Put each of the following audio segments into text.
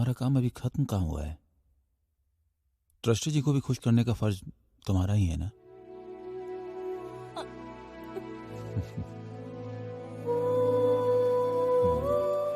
तुम्हारा काम अभी खत्म कहाँ हुआ है? ट्रस्टी जी को भी खुश करने का फर्ज तुम्हारा ही है ना?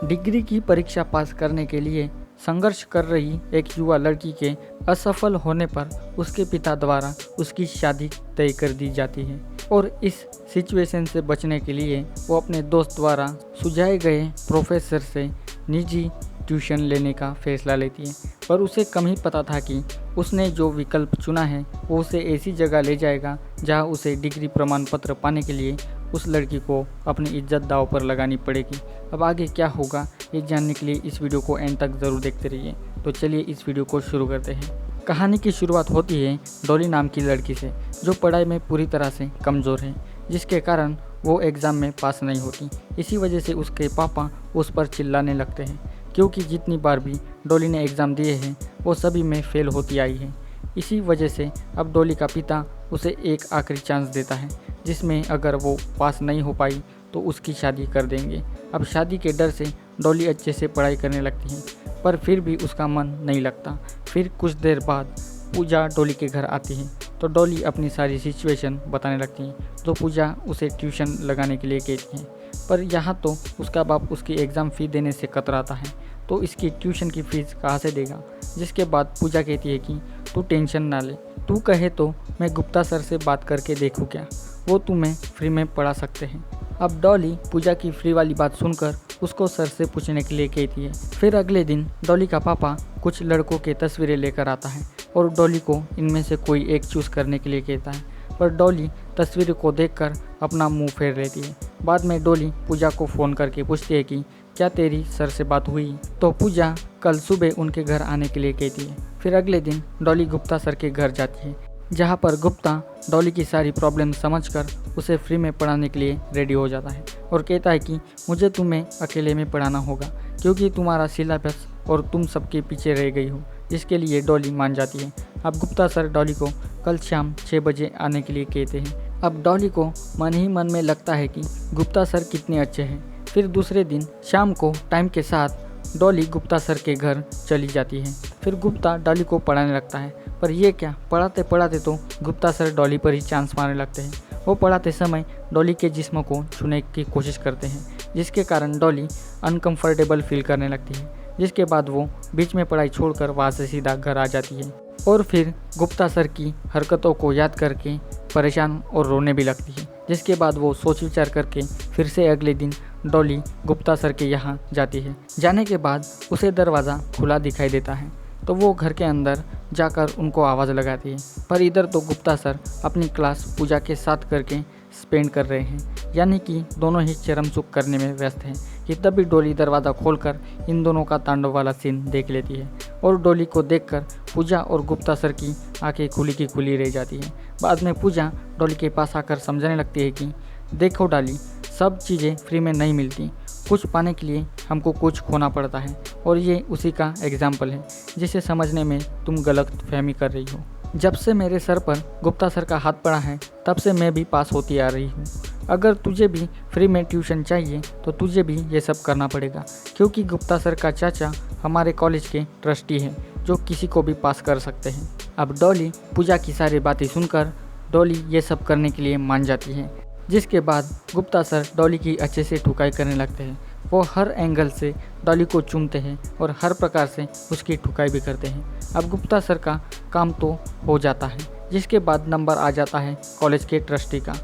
डिग्री की परीक्षा पास करने के लिए संघर्ष कर रही एक युवा लड़की के असफल होने पर उसके पिता द्वारा उसकी शादी तय कर दी जाती है और इस सिचुएशन से बचने के लिए वो अपने दोस्त द्वारा सुझाए गए प्रोफेसर से निजी ट्यूशन लेने का फैसला लेती है। पर उसे कम ही पता था कि उसने जो विकल्प चुना है वो उसे ऐसी जगह ले जाएगा जहां उसे डिग्री प्रमाण पत्र पाने के लिए उस लड़की को अपनी इज्जत दांव पर लगानी पड़ेगी। अब आगे क्या होगा ये जानने के लिए इस वीडियो को एंड तक ज़रूर देखते रहिए। तो चलिए इस वीडियो को शुरू करते हैं। कहानी की शुरुआत होती है डॉली नाम की लड़की से, जो पढ़ाई में पूरी तरह से कमज़ोर है, जिसके कारण वो एग्ज़ाम में पास नहीं होती। इसी वजह से उसके पापा उस पर चिल्लाने लगते हैं, क्योंकि जितनी बार भी डॉली ने एग्ज़ाम दिए हैं वो सभी में फेल होती आई है। इसी वजह से अब डॉली का पिता उसे एक आखिरी चांस देता है, जिसमें अगर वो पास नहीं हो पाई तो उसकी शादी कर देंगे। अब शादी के डर से डॉली अच्छे से पढ़ाई करने लगती है, पर फिर भी उसका मन नहीं लगता। फिर कुछ देर बाद पूजा डॉली के घर आती है, तो डॉली अपनी सारी सिचुएशन बताने लगती है। तो पूजा उसे ट्यूशन लगाने के लिए कहती है, पर यहाँ तो उसका बाप उसकी एग्ज़ाम फ़ी देने से कतराता है, तो इसकी ट्यूशन की फ़ीस कहाँ से देगा। जिसके बाद पूजा कहती है कि तू टेंशन ना ले, तू कहे तो मैं गुप्ता सर से बात करके देखूँ क्या, वो तुम्हें फ्री में पढ़ा सकते हैं। अब डॉली पूजा की फ्री वाली बात सुनकर उसको सर से पूछने के लिए कहती है। फिर अगले दिन डॉली का पापा कुछ लड़कों के तस्वीरें लेकर आता है और डॉली को इनमें से कोई एक चूज़ करने के लिए कहता है, पर डॉली तस्वीरों को देखकर अपना मुंह फेर लेती है। बाद में डॉली पूजा को फ़ोन करके पूछती है कि क्या तेरी सर से बात हुई, तो पूजा कल सुबह उनके घर आने के लिए कहती है। फिर अगले दिन डॉली गुप्ता सर के घर जाती है, जहाँ पर गुप्ता डॉली की सारी प्रॉब्लम समझकर उसे फ्री में पढ़ाने के लिए रेडी हो जाता है और कहता है कि मुझे तुम्हें अकेले में पढ़ाना होगा, क्योंकि तुम्हारा सिलेबस और तुम सबके पीछे रह गई हो। जिसके लिए डॉली मान जाती है। अब गुप्ता सर डॉली को कल शाम 6 बजे आने के लिए कहते हैं। अब डॉली को मन ही मन में लगता है कि गुप्ता सर कितने अच्छे हैं। फिर दूसरे दिन शाम को टाइम के साथ डॉली गुप्ता सर के घर चली जाती है। फिर गुप्ता डॉली को पढ़ाने लगता है, पर ये क्या, पढ़ाते पढ़ाते तो गुप्ता सर डॉली पर ही चांस मारने लगते हैं। वो पढ़ाते समय डॉली के जिस्म को छूने की कोशिश करते हैं, जिसके कारण डॉली अनकंफर्टेबल फील करने लगती है। जिसके बाद वो बीच में पढ़ाई छोड़कर वहाँ से सीधा घर आ जाती है और फिर गुप्ता सर की हरकतों को याद करके परेशान और रोने भी लगती है। जिसके बाद वो सोच विचार करके फिर से अगले दिन डॉली गुप्ता सर के यहाँ जाती है। जाने के बाद उसे दरवाज़ा खुला दिखाई देता है, तो वो घर के अंदर जाकर उनको आवाज़ लगाती है, पर इधर तो गुप्ता सर अपनी क्लास पूजा के साथ करके स्पेंड कर रहे हैं, यानी कि दोनों ही चरम सुख करने में व्यस्त हैं कि तभी डॉली दरवाज़ा खोलकर इन दोनों का तांडव वाला सीन देख लेती है और डॉली को देखकर पूजा और गुप्ता सर की आंखें खुली की खुली रह जाती है। बाद में पूजा डॉली के पास आकर समझाने लगती है कि देखो डॉली, सब चीज़ें फ्री में नहीं मिलती, कुछ पाने के लिए हमको कुछ खोना पड़ता है, और ये उसी का एग्जाम्पल है जिसे समझने में तुम गलत फहमी कर रही हो। जब से मेरे सर पर गुप्ता सर का हाथ पड़ा है तब से मैं भी पास होती आ रही हूँ। अगर तुझे भी फ्री में ट्यूशन चाहिए तो तुझे भी ये सब करना पड़ेगा, क्योंकि गुप्ता सर का चाचा हमारे कॉलेज के ट्रस्टी हैं जो किसी को भी पास कर सकते हैं। अब डॉली पूजा की सारी बातें सुनकर डॉली ये सब करने के लिए मान जाती है। जिसके बाद गुप्ता सर डॉली की अच्छे से ठुकाई करने लगते हैं। वो हर एंगल से डॉली को चूमते हैं और हर प्रकार से उसकी ठुकाई भी करते हैं। अब गुप्ता सर का काम तो हो जाता है, जिसके बाद नंबर आ जाता है कॉलेज के ट्रस्टी का।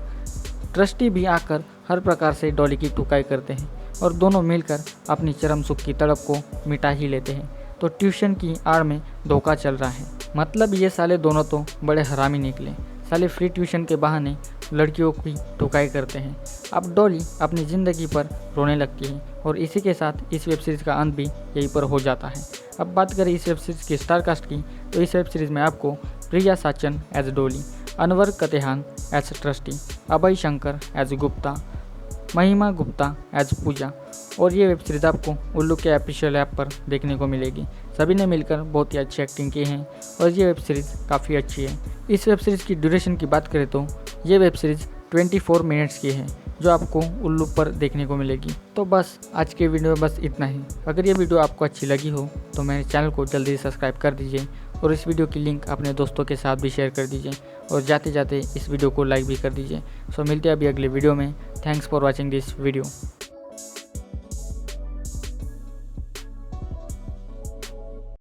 ट्रस्टी भी आकर हर प्रकार से डॉली की ठुकाई करते हैं और दोनों मिलकर अपनी चरम सुख की तड़प को मिटा ही लेते हैं। तो ट्यूशन की आड़ में धोखा चल रहा है, मतलब ये साले दोनों तो बड़े हरामी निकले। साले फ्री ट्यूशन के बहाने लड़कियों की ठुकाई करते हैं। अब डॉली अपनी ज़िंदगी पर रोने लगती है और इसी के साथ इस वेब सीरीज़ का अंत भी यहीं पर हो जाता है। अब बात करें इस वेब सीरीज़ की स्टारकास्ट की, तो इस वेब सीरीज़ में आपको Priya Sachan as Dolly, Anwar Katehan as trustee, Abhay Shankar as Gupta, Mahima Gupta as पूजा, और ये वेब सीरीज़ आपको उल्लू के ऑफिशियल ऐप पर देखने को मिलेगी। सभी ने मिलकर बहुत ही अच्छी एक्टिंग की है और ये वेब सीरीज़ काफ़ी अच्छी है। इस वेब सीरीज़ की ड्यूरेशन की बात करें तो ये वेब सीरीज़ 24 मिनट्स की है, जो आपको उल्लू पर देखने को मिलेगी। तो बस आज के वीडियो में बस इतना ही। अगर ये वीडियो आपको अच्छी लगी हो तो मेरे चैनल को जल्दी सब्सक्राइब कर दीजिए और इस वीडियो की लिंक अपने दोस्तों के साथ भी शेयर कर दीजिए और जाते जाते इस वीडियो को लाइक भी कर दीजिए। सो मिलते हैं अभी अगले वीडियो में। Thanks for watching this video.